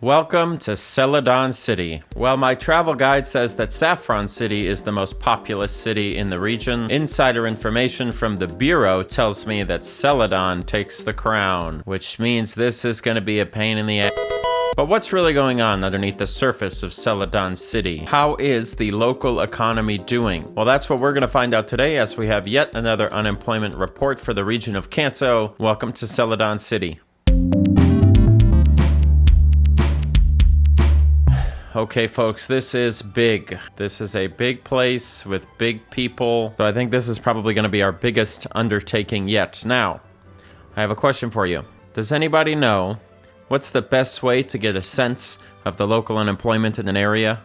Welcome to Celadon City. Well, my travel guide says that Saffron City is the most populous city in the region. Insider information from the Bureau tells me that Celadon takes the crown, which means this is going to be a pain in the ass. But what's really going on underneath the surface of Celadon City? How is the local economy doing? Well, that's what we're going to find out today as we have yet another unemployment report for the region of Kanto. Welcome to Celadon City. Okay, folks, this is big. This is a big place with big people. So I think this is probably going to be our biggest undertaking yet. Now, I have a question for you. Does anybody know what's the best way to get a sense of the local unemployment in an area?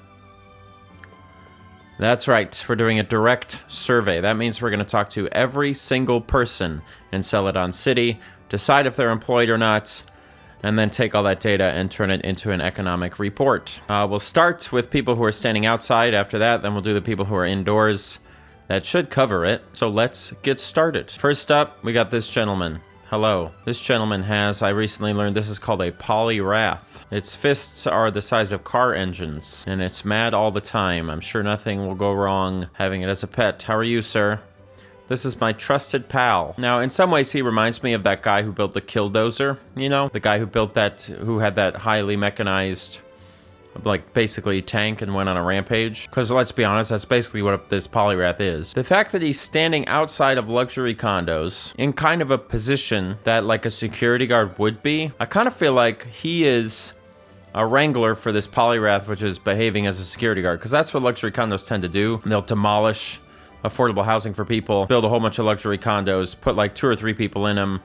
That's right. We're doing a direct survey. That means we're going to talk to every single person in Celadon City, decide if they're employed or not, and then take all that data and turn it into an economic report. We'll start with people who are standing outside. After that, then we'll do the people who are indoors. That should cover it. So let's get started. First up, we got this gentleman. Hello. This gentleman has, I recently learned, this is called a polyrath. Its fists are the size of car engines, and it's mad all the time. I'm sure nothing will go wrong having it as a pet. How are you, sir? This is my trusted pal. Now, in some ways, he reminds me of that guy who built the Killdozer, you know? The guy who built that, who had that highly mechanized, like, basically tank and went on a rampage. Because let's be honest, that's basically what this polyrath is. The fact that he's standing outside of luxury condos in kind of a position that, like, a security guard would be, I kind of feel like he is a wrangler for this polyrath, which is behaving as a security guard. Because that's what luxury condos tend to do. They'll demolish affordable housing for people, build a whole bunch of luxury condos, put like 2 or 3 people in them.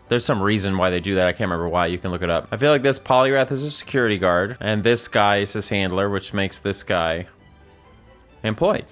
There's some reason why they do that. I can't remember why. You can look it up. I feel like this polyrath is a security guard, and this guy is his handler, which makes this guy employed.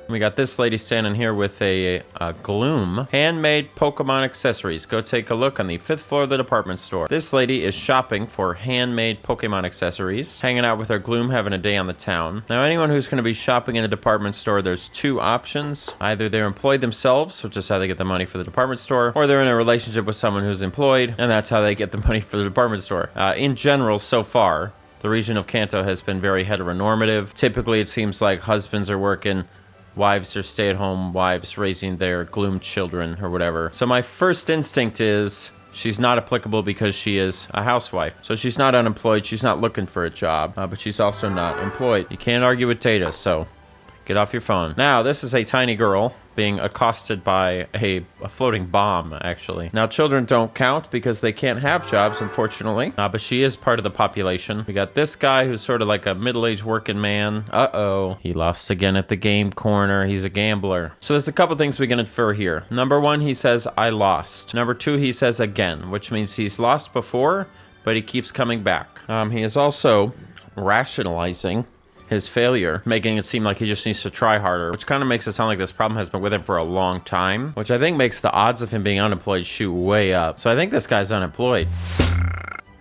We got this lady standing here with a Gloom handmade Pokemon accessories. Go take a look on the 5th floor of the department store. This lady is shopping for handmade Pokemon accessories, hanging out with her Gloom, having a day on the town. Now, anyone who's going to be shopping in a department store, there's 2 options. Either they're employed themselves, which is how they get the money for the department store, or they're in a relationship with someone who's employed, and that's how they get the money for the department store. In general, so far, the region of Kanto has been very heteronormative. Typically, it seems like husbands are working, wives are stay-at-home wives raising their Gloom children or whatever. So my first instinct is she's not applicable because she is a housewife. So she's not unemployed, she's not looking for a job, but she's also not employed. You can't argue with Tata, so get off your phone. Now, this is a tiny girl being accosted by a floating bomb, actually. Now, children don't count because they can't have jobs, unfortunately, but she is part of the population. We got this guy who's sort of like a middle-aged working man. Uh-oh. He lost again at the game corner. He's a gambler. So there's a couple things we can infer here. Number 1, he says, I lost. Number 2, he says again, which means he's lost before, but he keeps coming back. He is also rationalizing his failure, making it seem like he just needs to try harder, which kind of makes it sound like this problem has been with him for a long time, which I think makes the odds of him being unemployed shoot way up. So I think this guy's unemployed.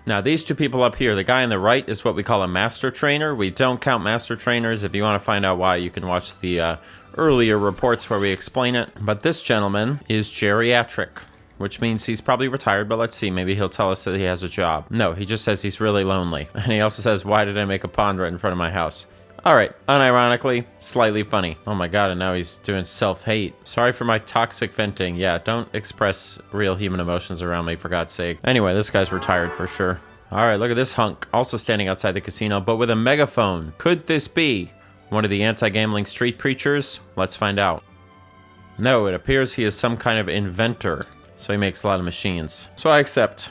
Now, these 2 people up here, the guy on the right is what we call a master trainer. We don't count master trainers. If you want to find out why, you can watch the earlier reports where we explain it. But this gentleman is geriatric, which means he's probably retired, but let's see, maybe he'll tell us that he has a job. No, he just says he's really lonely. And he also says, why did I make a pond right in front of my house? All right, unironically, slightly funny. Oh my god, and now he's doing self-hate. Sorry for my toxic venting. Yeah, don't express real human emotions around me, for God's sake. Anyway, this guy's retired for sure. All right, look at this hunk, also standing outside the casino, but with a megaphone. Could this be one of the anti-gambling street preachers? Let's find out. No, it appears he is some kind of inventor, so he makes a lot of machines. So I accept.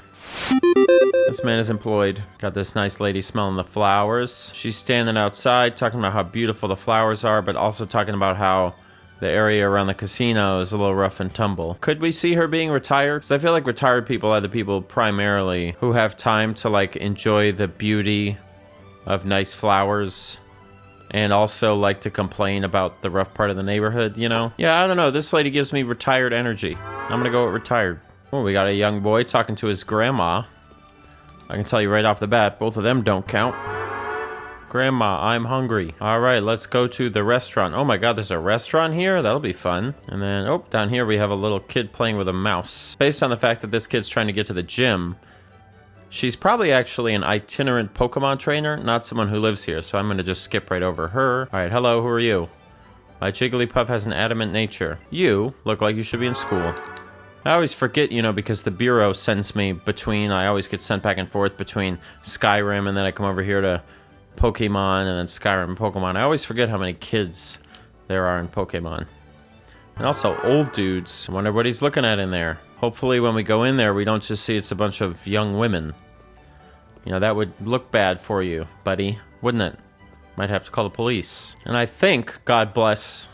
This man is employed. Got this nice lady smelling the flowers. She's standing outside talking about how beautiful the flowers are, but also talking about how the area around the casino is a little rough and tumble. Could we see her being retired? Because I feel like retired people are the people primarily who have time to like enjoy the beauty of nice flowers and also like to complain about the rough part of the neighborhood, you know? Yeah, I don't know. This lady gives me retired energy. I'm gonna go with retired. Oh, we got a young boy talking to his grandma. I can tell you right off the bat, both of them don't count. Grandma, I'm hungry. All right, let's go to the restaurant. Oh my god, there's a restaurant here? That'll be fun. And then, oh, down here we have a little kid playing with a mouse. Based on the fact that this kid's trying to get to the gym, She's probably actually an itinerant Pokemon trainer, not someone who lives here, so I'm going to just skip right over her. All right, hello, who are you? My Jigglypuff has an adamant nature. You look like you should be in school. I always forget, you know, because the Bureau sends me between, I always get sent back and forth between Skyrim, and then I come over here to Pokemon, and then Skyrim and Pokemon. I always forget how many kids there are in Pokemon. And also old dudes. I wonder what he's looking at in there. Hopefully when we go in there, we don't just see it's a bunch of young women. You know, that would look bad for you, buddy, wouldn't it? Might have to call the police. And I think, God bless,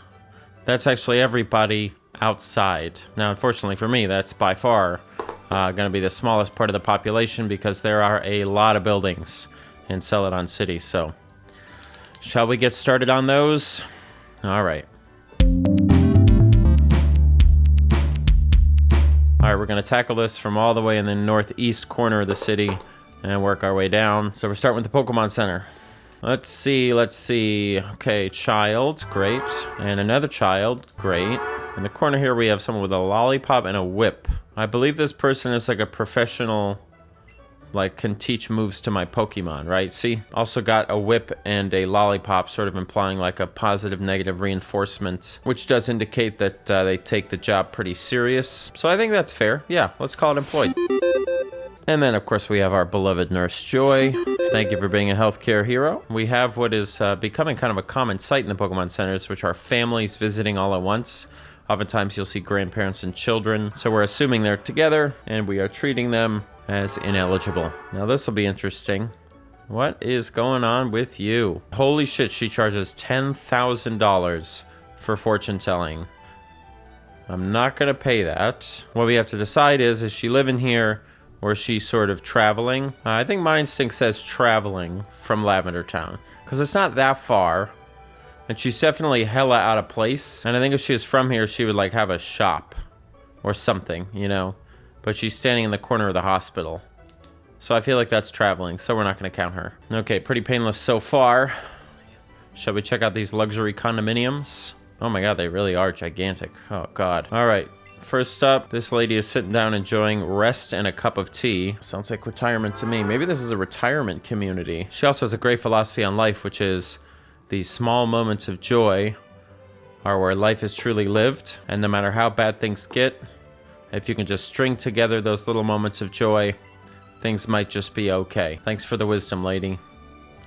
that's actually everybody outside. Now, unfortunately for me, that's by far going to be the smallest part of the population because there are a lot of buildings in Celadon City. So, shall we get started on those? All right. All right, we're going to tackle this from all the way in the northeast corner of the city and work our way down. So we're starting with the Pokemon Center. Let's see. Okay, child, great. And another child, great. In the corner here, we have someone with a lollipop and a whip. I believe this person is like a professional, like can teach moves to my Pokemon, right? See, also got a whip and a lollipop, sort of implying like a positive negative reinforcement, which does indicate that they take the job pretty serious. So I think that's fair. Yeah, let's call it employed. And then, of course, we have our beloved Nurse Joy. Thank you for being a healthcare hero. We have what is becoming kind of a common sight in the Pokemon centers, which are families visiting all at once. Oftentimes, you'll see grandparents and children. So we're assuming they're together, and we are treating them as ineligible. Now, this will be interesting. What is going on with you? Holy shit, she charges $10,000 for fortune telling. I'm not going to pay that. What we have to decide is she living here or is she sort of traveling? I think my instinct says traveling from Lavender Town because it's not that far. And she's definitely hella out of place. And I think if she was from here, she would like have a shop or something, you know? But she's standing in the corner of the hospital. So I feel like that's traveling, so we're not going to count her. Okay, pretty painless so far. Shall we check out these luxury condominiums? Oh my god, they really are gigantic. Oh god. All right. First up, this lady is sitting down enjoying rest and a cup of tea. Sounds like retirement to me. Maybe this is a retirement community. She also has a great philosophy on life, which is these small moments of joy are where life is truly lived. And no matter how bad things get, if you can just string together those little moments of joy, things might just be okay. Thanks for the wisdom, lady.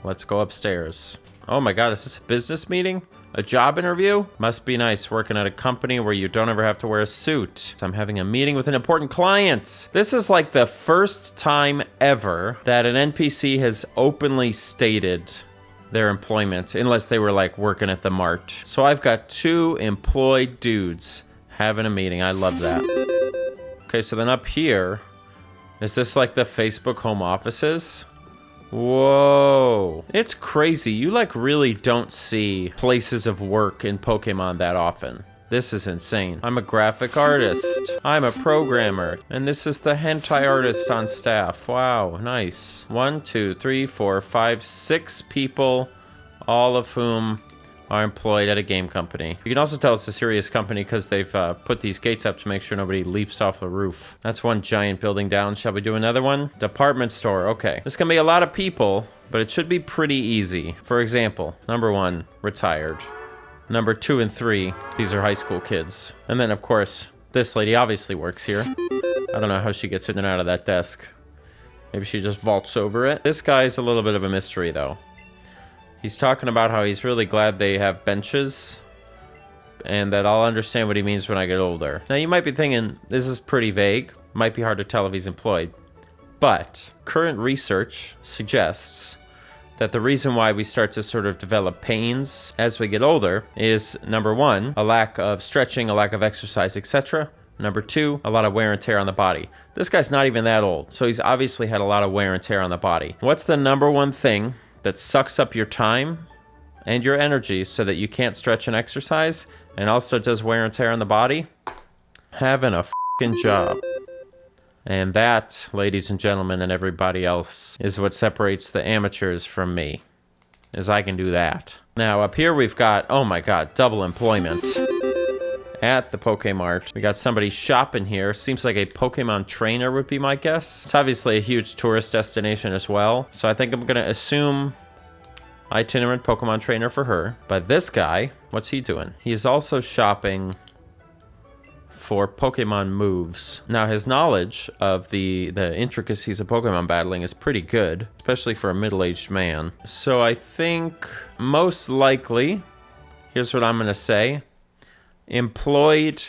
Let's go upstairs. Oh my god, is this a business meeting? A job interview? Must be nice working at a company where you don't ever have to wear a suit. I'm having a meeting with an important client. This is like the first time ever that an NPC has openly stated their employment, unless they were like working at the mart. So I've got two employed dudes having a meeting. I love that. Okay, so then up here, is this like the Facebook home offices? Whoa. It's crazy. You like really don't see places of work in Pokemon that often. This is insane. I'm a graphic artist. I'm a programmer. And this is the hentai artist on staff. Wow, nice. 1, 2, 3, 4, 5, 6 people, all of whom are employed at a game company. You can also tell it's a serious company because they've put these gates up to make sure nobody leaps off the roof. That's one giant building down. Shall we do another one? Department store. Okay. This can be a lot of people, but it should be pretty easy. For example, number 1, retired. Number 2 and 3, these are high school kids. And then, of course, this lady obviously works here. I don't know how she gets in and out of that desk. Maybe she just vaults over it. This guy's a little bit of a mystery, though. He's talking about how he's really glad they have benches and that I'll understand what he means when I get older. Now, you might be thinking, this is pretty vague. Might be hard to tell if he's employed. But current research suggests that the reason why we start to sort of develop pains as we get older is, number 1, a lack of stretching, a lack of exercise, etc. Number 2, a lot of wear and tear on the body. This guy's not even that old, so he's obviously had a lot of wear and tear on the body. What's the number 1 thing that sucks up your time and your energy so that you can't stretch and exercise and also does wear and tear on the body? Having a fucking job. And that, ladies and gentlemen and everybody else, is what separates the amateurs from me, is I can do that. Now up here we've got, oh my god, double employment. at the Pokemart. We got somebody shopping here. Seems like a Pokemon trainer would be my guess. It's obviously a huge tourist destination as well. So I think I'm going to assume itinerant Pokemon trainer for her. But this guy, what's he doing? He's also shopping for Pokemon moves. Now, his knowledge of the intricacies of Pokemon battling is pretty good, especially for a middle-aged man. So I think most likely, here's what I'm going to say, employed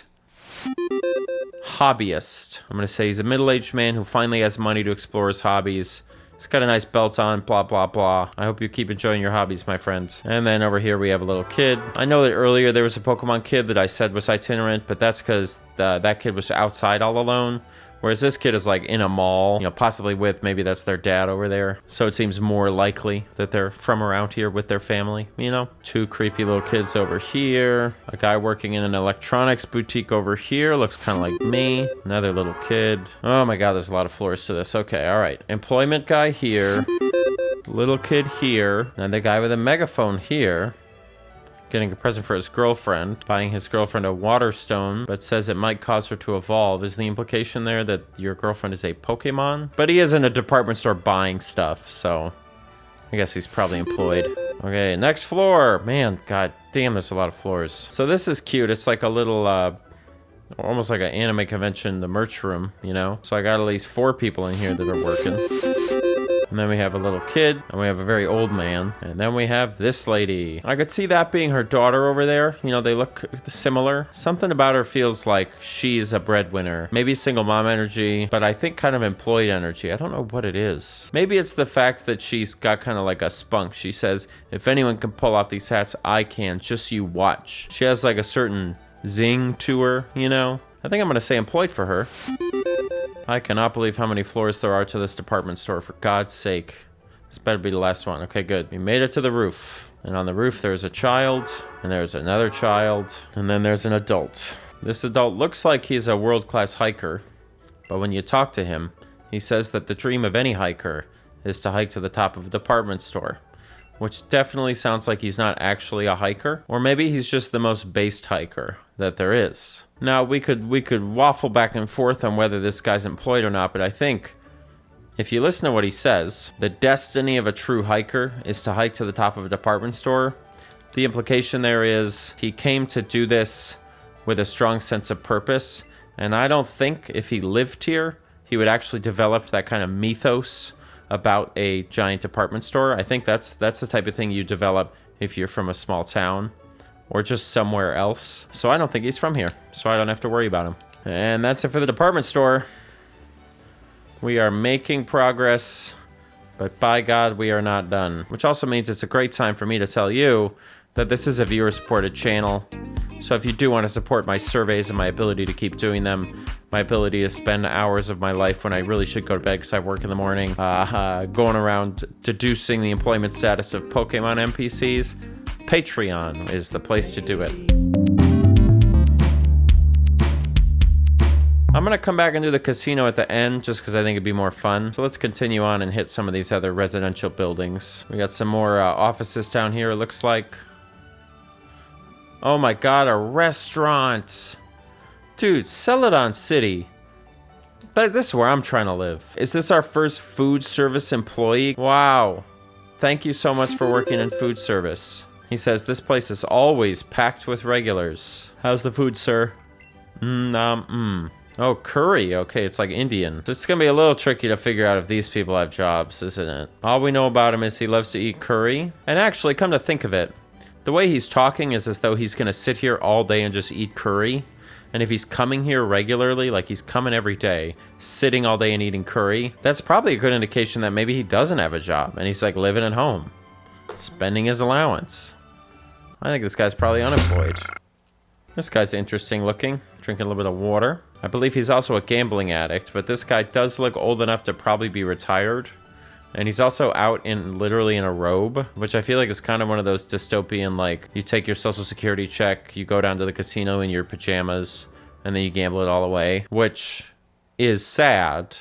hobbyist. I'm going to say he's a middle-aged man who finally has money to explore his hobbies. He's got a nice belt on, blah, blah, blah. I hope you keep enjoying your hobbies, my friends. And then over here we have a little kid. I know that earlier there was a Pokemon kid that I said was itinerant, but that's because that kid was outside all alone. Whereas this kid is like in a mall, you know, possibly with, maybe that's their dad over there. So it seems more likely that they're from around here with their family, you know? Two creepy little kids over here. A guy working in an electronics boutique over here. Looks kind of like me. Another little kid. Oh my God, there's a lot of floors to this. Okay, all right. Employment guy here. Little kid here. And the guy with a megaphone here. Getting a present for his girlfriend, buying his girlfriend a water stone, but says it might cause her to evolve. Is the implication there that your girlfriend is a Pokemon? But he is in a department store buying stuff, so I guess he's probably employed. Okay, next floor. Man, god damn, there's a lot of floors. So this is cute. It's like a little, almost like an anime convention, the merch room, you know? So I got at least 4 people in here that are working. And then we have a little kid, and we have a very old man, and then we have this lady. I could see that being her daughter over there. You know, they look similar. Something about her feels like she's a breadwinner. Maybe single mom energy, but I think kind of employed energy. I don't know what it is. Maybe it's the fact that she's got kind of like a spunk. She says, if anyone can pull off these hats, I can. Just you watch. She has like a certain zing to her, you know? I think I'm going to say employed for her. I cannot believe how many floors there are to this department store, for God's sake. This better be the last one. Okay, good. We made it to the roof. And on the roof, there's a child, and there's another child, and then there's an adult. This adult looks like he's a world-class hiker, but when you talk to him, he says that the dream of any hiker is to hike to the top of a department store, which definitely sounds like he's not actually a hiker, or maybe he's just the most based hiker that there is. Now, we could waffle back and forth on whether this guy's employed or not, but I think if you listen to what he says, the destiny of a true hiker is to hike to the top of a department store. The implication there is he came to do this with a strong sense of purpose, and I don't think if he lived here, he would actually develop that kind of mythos about a giant department store. I think that's the type of thing you develop if you're from a small town or just somewhere else. So I don't think he's from here, so I don't have to worry about him. And that's it for the department store. We are making progress, but by God, we are not done. Which also means it's a great time for me to tell you that this is a viewer-supported channel. So if you do want to support my surveys and my ability to keep doing them, my ability to spend hours of my life when I really should go to bed because I work in the morning, going around deducing the employment status of Pokemon NPCs, Patreon is the place to do it. I'm going to come back and do the casino at the end just because I think it'd be more fun. So let's continue on and hit some of these other residential buildings. We got some more offices down here, it looks like. Oh my God, a restaurant. Dude, Celadon City. This is where I'm trying to live. Is this our first food service employee? Wow. Thank you so much for working in food service. He says this place is always packed with regulars. How's the food, sir? Oh, curry. Okay, it's like Indian. So it's going to be a little tricky to figure out if these people have jobs, isn't it? All we know about him is he loves to eat curry. And actually, come to think of it, the way he's talking is as though he's going to sit here all day and just eat curry. And if he's coming here regularly, like he's coming every day, sitting all day and eating curry, that's probably a good indication that maybe he doesn't have a job and he's like living at home, spending his allowance. I think this guy's probably unemployed. This guy's interesting looking, drinking a little bit of water. I believe he's also a gambling addict, but this guy does look old enough to probably be retired. And he's also out literally in a robe, which I feel like is kind of one of those dystopian, like, you take your social security check, you go down to the casino in your pajamas, and then you gamble it all away, which is sad,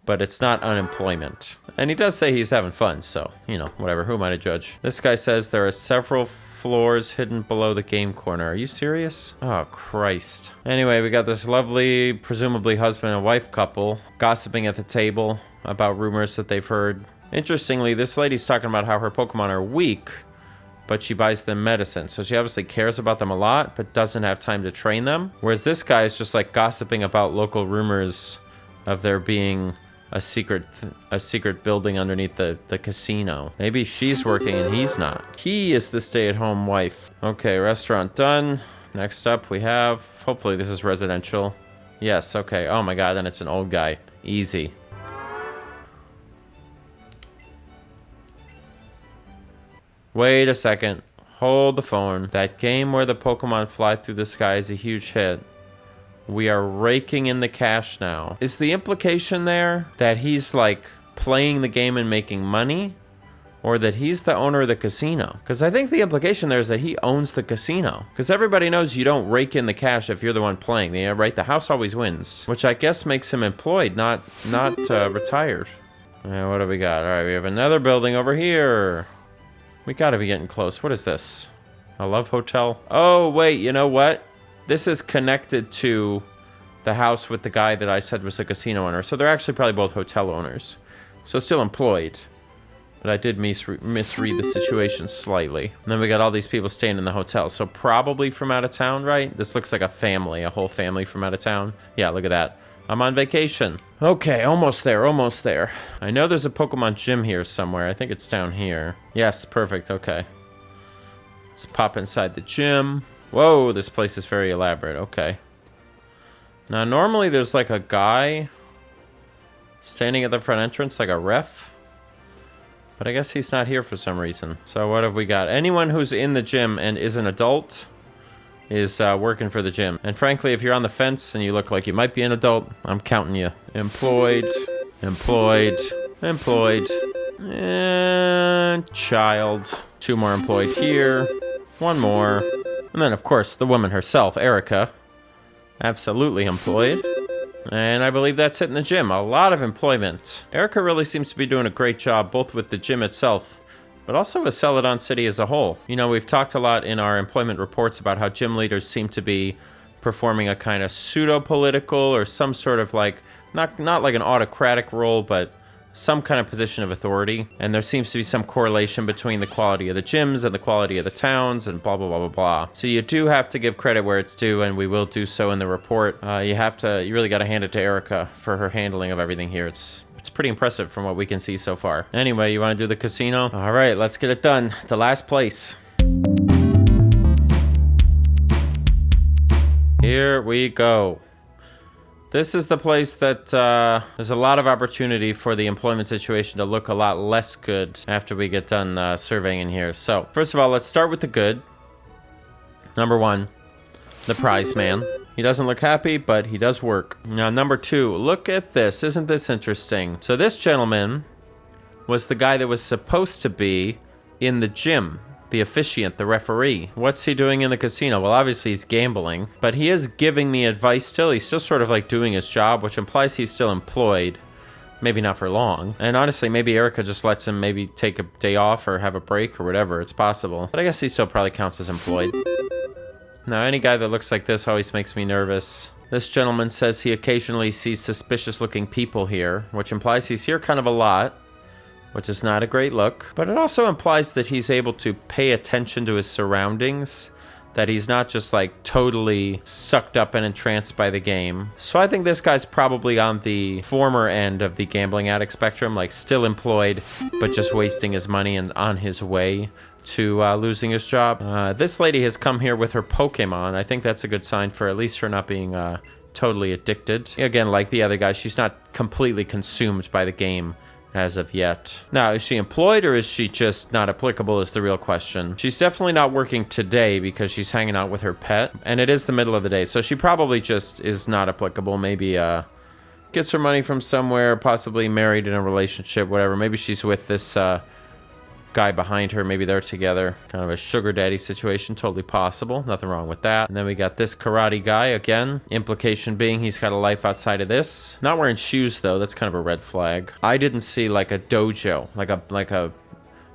but it's not unemployment. And he does say he's having fun, so, you know, whatever. Who am I to judge? This guy says there are several floors hidden below the game corner. Are you serious? Oh, Christ. Anyway, we got this lovely, presumably husband and wife couple gossiping at the table about rumors that they've heard. Interestingly, this lady's talking about how her Pokemon are weak, but she buys them medicine. So she obviously cares about them a lot, but doesn't have time to train them. Whereas this guy is just like gossiping about local rumors of there being a secret building underneath the casino. Maybe she's working and he's not. He is the stay-at-home wife. Okay, restaurant done. Next up we have, hopefully this is residential. Yes, okay. Oh my god, then it's an old guy. Easy. Wait a second. Hold the phone. That game where the Pokemon fly through the sky is a huge hit. We are raking in the cash now. Is the implication there that he's like playing the game and making money? Or that he's the owner of the casino? Because I think the implication there is that he owns the casino. Because everybody knows you don't rake in the cash if you're the one playing. Right? The house always wins. Which I guess makes him employed, not retired. What do we got? All right, we have another building over here. We gotta be getting close. What is this? A love hotel? Oh, wait, you know what? This is connected to the house with the guy that I said was a casino owner. So they're actually probably both hotel owners. So still employed. But I did misread the situation slightly. And then we got all these people staying in the hotel. So probably from out of town, right? This looks like a family, a whole family from out of town. Yeah, look at that. I'm on vacation. Okay, almost there, almost there. I know there's a Pokemon gym here somewhere. I think it's down here. Yes, perfect, okay. Let's pop inside the gym. Whoa, this place is very elaborate, okay. Now, normally there's like a guy standing at the front entrance, like a ref. But I guess he's not here for some reason. So what have we got? Anyone who's in the gym and is an adult is working for the gym. And frankly, if you're on the fence and you look like you might be an adult, I'm counting you. Employed, employed, employed, and child. 2 more employed here, 1 more. And then, of course, the woman herself, Erica. Absolutely employed. And I believe that's it in the gym. A lot of employment. Erica really seems to be doing a great job, both with the gym itself, but also with Celadon City as a whole. You know, we've talked a lot in our employment reports about how gym leaders seem to be performing a kind of pseudo-political or some sort of like, not like an autocratic role, but some kind of position of authority. And there seems to be some correlation between the quality of the gyms and the quality of the towns and blah, blah, blah, blah, blah. So you do have to give credit where it's due, and we will do so in the report. You really got to hand it to Erica for her handling of everything here. It's pretty impressive from what we can see so far. Anyway, you want to do the casino? All right, let's get it done. The last place. Here we go. This is the place that there's a lot of opportunity for the employment situation to look a lot less good after we get done surveying in here. So, first of all, let's start with the good. Number 1, the prize man. He doesn't look happy, but he does work. Now, number 2, look at this. Isn't this interesting? So this gentleman was the guy that was supposed to be in the gym, the officiant, the referee. What's he doing in the casino? Well, obviously he's gambling, but he is giving me advice still. He's still sort of like doing his job, which implies he's still employed. Maybe not for long. And honestly, maybe Erica just lets him maybe take a day off or have a break or whatever. It's possible. But I guess he still probably counts as employed. Now, any guy that looks like this always makes me nervous. This gentleman says he occasionally sees suspicious-looking people here, which implies he's here kind of a lot, which is not a great look. But it also implies that he's able to pay attention to his surroundings, that he's not just like totally sucked up and entranced by the game. So I think this guy's probably on the former end of the gambling addict spectrum, like still employed, but just wasting his money and on his way to losing his job. This lady has come here with her Pokemon. I think that's a good sign for at least her not being totally addicted. Again, like the other guy, she's not completely consumed by the game as of yet. Now, is she employed or is she just not applicable is the real question. She's definitely not working today because she's hanging out with her pet, and it is the middle of the day, so she probably just is not applicable. Maybe gets her money from somewhere, possibly married in a relationship, whatever. Maybe she's with this guy behind her. Maybe they're together. Kind of a sugar daddy situation. Totally possible. Nothing wrong with that. And then we got this karate guy again. Implication being he's got a life outside of this. Not wearing shoes though. That's kind of a red flag. I didn't see like a dojo, like a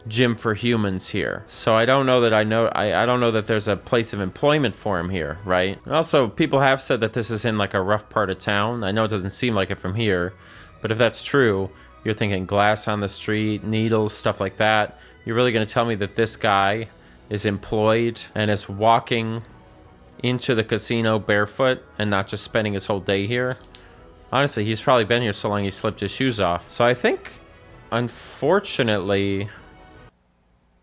gym for humans here. So I don't know that I don't know that there's a place of employment for him here, right? Also, people have said that this is in like a rough part of town. I know it doesn't seem like it from here, but if that's true, you're thinking glass on the street, needles, stuff like that. You're really going to tell me that this guy is employed and is walking into the casino barefoot and not just spending his whole day here? Honestly, he's probably been here so long he slipped his shoes off. So I think, unfortunately,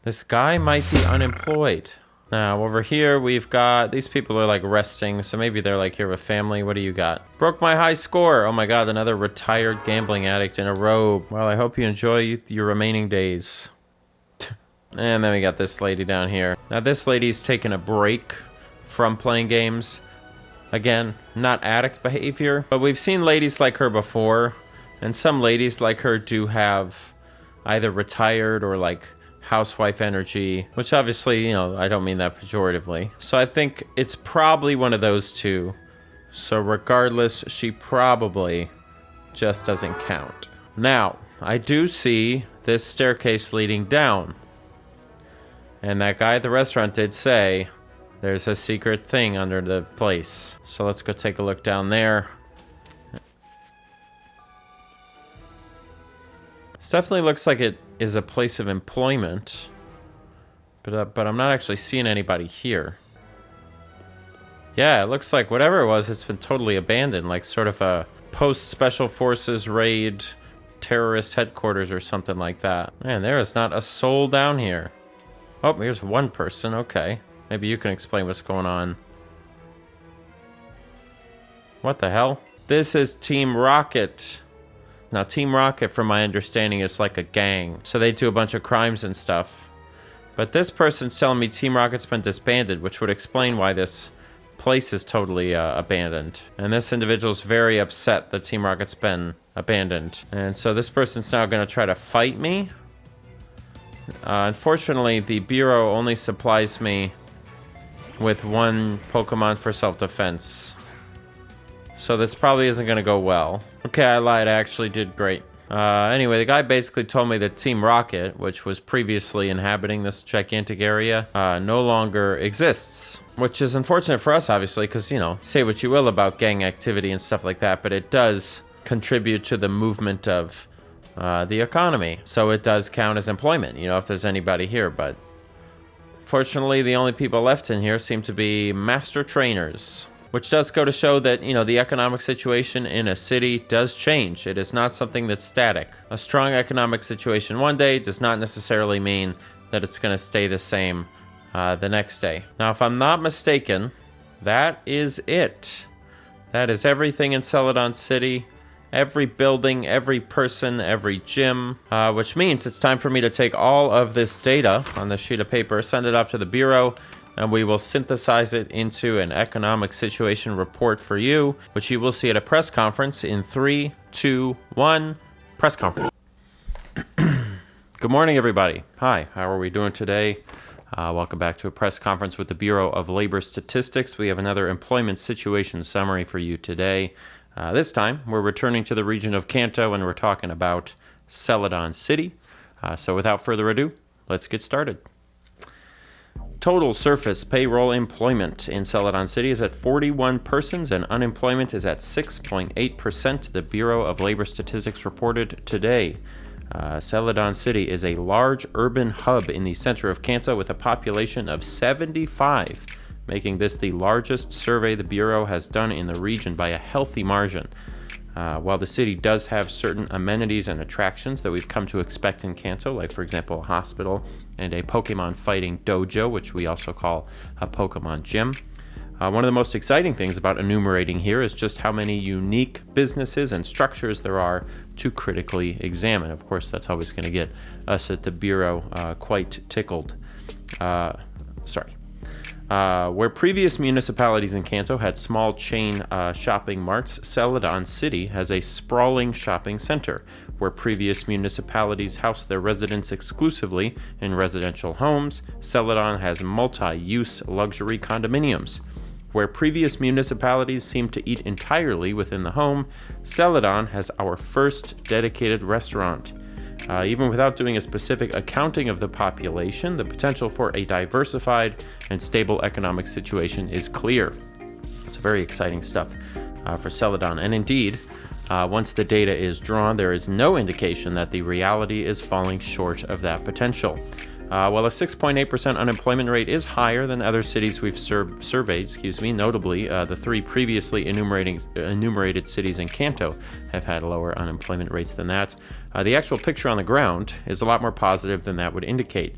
this guy might be unemployed. Now, over here, we've got... These people are, like, resting, so maybe they're, like, here with family. What do you got? Broke my high score! Oh my god, another retired gambling addict in a robe. Well, I hope you enjoy your remaining days. And then we got this lady down here. Now, this lady's taking a break from playing games. Again, not addict behavior, but we've seen ladies like her before, and some ladies like her do have either retired or, like, housewife energy, which obviously, you know, I don't mean that pejoratively. So I think it's probably one of those two. So regardless, she probably just doesn't count. Now, I do see this staircase leading down. And that guy at the restaurant did say there's a secret thing under the place. So let's go take a look down there. This definitely looks like it is a place of employment, but I'm not actually seeing anybody here. Yeah, it looks like whatever it was, it's been totally abandoned, like sort of a post-special forces raid terrorist headquarters or something like that. Man, there is not a soul down here. Oh, here's one person. Okay, maybe you can explain what's going on. What the hell? This is Team Rocket. Now, Team Rocket, from my understanding, is like a gang. So they do a bunch of crimes and stuff. But this person's telling me Team Rocket's been disbanded, which would explain why this place is totally abandoned. And this individual's very upset that Team Rocket's been abandoned. And so this person's now going to try to fight me. Unfortunately, the Bureau only supplies me with one Pokemon for self-defense. So this probably isn't going to go well. Okay, I lied. I actually did great. Anyway, the guy basically told me that Team Rocket, which was previously inhabiting this gigantic area, no longer exists. Which is unfortunate for us, obviously, because, you know, say what you will about gang activity and stuff like that, but it does contribute to the movement of the economy. So it does count as employment, you know, if there's anybody here. But fortunately, the only people left in here seem to be master trainers. Which does go to show that, you know, the economic situation in a city does change. It is not something that's static. A strong economic situation one day does not necessarily mean that it's going to stay the same the next day. Now, if I'm not mistaken, that is it. That is everything in Celadon City. Every building, every person, every gym. Which means it's time for me to take all of this data on this sheet of paper, send it off to the Bureau, and we will synthesize it into an economic situation report for you, which you will see at a press conference in 3, 2, 1, press conference. Good morning, everybody. Hi, how are we doing today? Welcome back to a press conference with the Bureau of Labor Statistics. We have another employment situation summary for you today. This time, we're returning to the region of Kanto, and we're talking about Celadon City. So without further ado, let's get started. Total surface payroll employment in Celadon City is at 41 persons, and unemployment is at 6.8%, the Bureau of Labor Statistics reported today. Celadon City is a large urban hub in the center of Kanto with a population of 75, making this the largest survey the Bureau has done in the region by a healthy margin. While the city does have certain amenities and attractions that we've come to expect in Kanto, like, for example, a hospital and a Pokemon fighting dojo, which we also call a Pokemon gym. One of the most exciting things about enumerating here is just how many unique businesses and structures there are to critically examine. Of course, that's always going to get us at the Bureau quite tickled. Where previous municipalities in Kanto had small chain shopping marts, Celadon City has a sprawling shopping center, Where previous municipalities housed their residents exclusively in residential homes, Celadon has multi-use luxury condominiums. Where previous municipalities seemed to eat entirely within the home, Celadon has our first dedicated restaurant. Even without doing a specific accounting of the population, the potential for a diversified and stable economic situation is clear. It's very exciting stuff for Celadon. And indeed, once the data is drawn, there is no indication that the reality is falling short of that potential. While a 6.8% unemployment rate is higher than other cities we've surveyed, notably the three previously enumerated cities in Kanto have had lower unemployment rates than that. The actual picture on the ground is a lot more positive than that would indicate.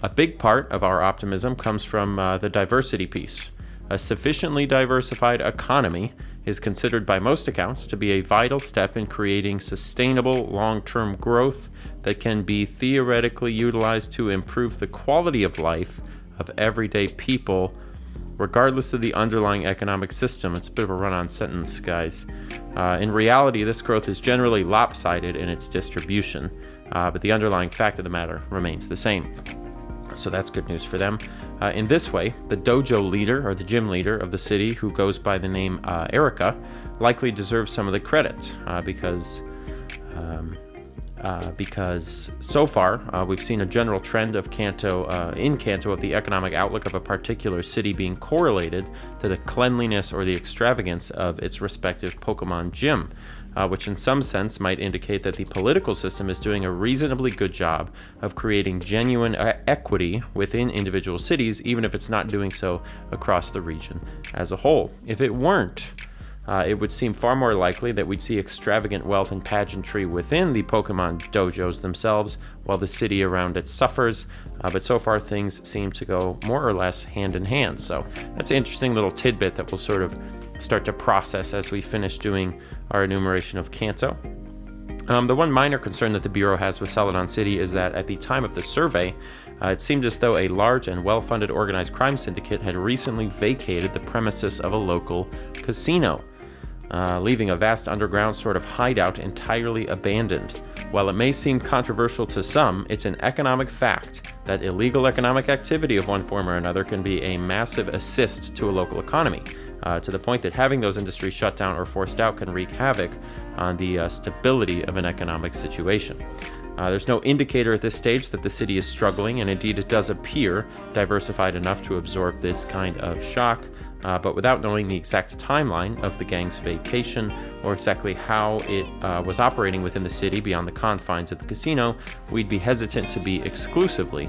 A big part of our optimism comes from the diversity piece. A sufficiently diversified economy is considered by most accounts to be a vital step in creating sustainable long-term growth that can be theoretically utilized to improve the quality of life of everyday people, regardless of the underlying economic system. It's a bit of a run-on sentence, guys. In reality, this growth is generally lopsided in its distribution, but the underlying fact of the matter remains the same. So that's good news for them. In this way, the dojo leader, or the gym leader of the city, who goes by the name Erica, likely deserves some of the credit because so far we've seen a general trend of in Kanto of the economic outlook of a particular city being correlated to the cleanliness or the extravagance of its respective Pokemon gym. Which in some sense might indicate that the political system is doing a reasonably good job of creating genuine equity within individual cities, even if it's not doing so across the region as a whole. If it weren't, it would seem far more likely that we'd see extravagant wealth and pageantry within the Pokemon dojos themselves, while the city around it suffers. But so far, things seem to go more or less hand in hand. So that's an interesting little tidbit that we'll sort of start to process as we finish doing our enumeration of Kanto. The one minor concern that the Bureau has with Celadon City is that at the time of the survey, it seemed as though a large and well-funded organized crime syndicate had recently vacated the premises of a local casino, leaving a vast underground sort of hideout entirely abandoned. While it may seem controversial to some, it's an economic fact that illegal economic activity of one form or another can be a massive assist to a local economy, to the point that having those industries shut down or forced out can wreak havoc on the stability of an economic situation. There's no indicator at this stage that the city is struggling, and indeed it does appear diversified enough to absorb this kind of shock, but without knowing the exact timeline of the gang's vacation or exactly how it was operating within the city beyond the confines of the casino, we'd be hesitant to be exclusively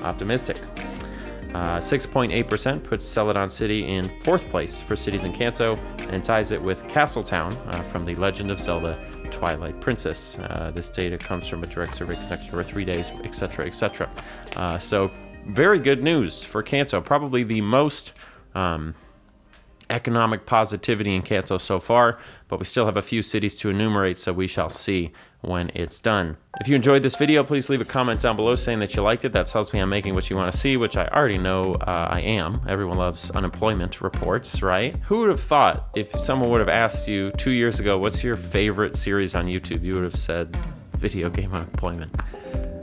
optimistic. 6.8% puts Celadon City in fourth place for cities in Kanto and ties it with Castletown from The Legend of Zelda Twilight Princess. This data comes from a direct survey conducted over 3 days, etc., etc. So very good news for Kanto. Probably the most economic positivity in Kanto so far, but we still have a few cities to enumerate, so we shall see when it's done. If you enjoyed this video, please leave a comment down below saying that you liked it. That tells me I'm making what you want to see, which I already know I am. Everyone loves unemployment reports, right? Who would have thought if someone would have asked you 2 years ago, what's your favorite series on YouTube? You would have said video game unemployment.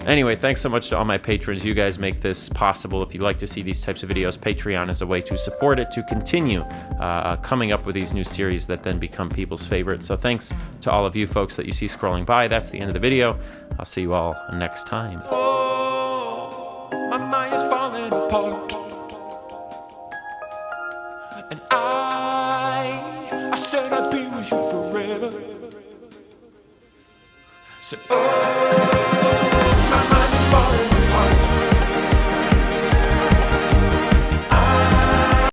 Anyway, thanks so much to all my patrons. You guys make this possible. If you'd like to see these types of videos, Patreon is a way to support it, to continue coming up with these new series that then become people's favorites. So thanks to all of you folks that you see scrolling by. That's the end of the video. I'll see you all next time.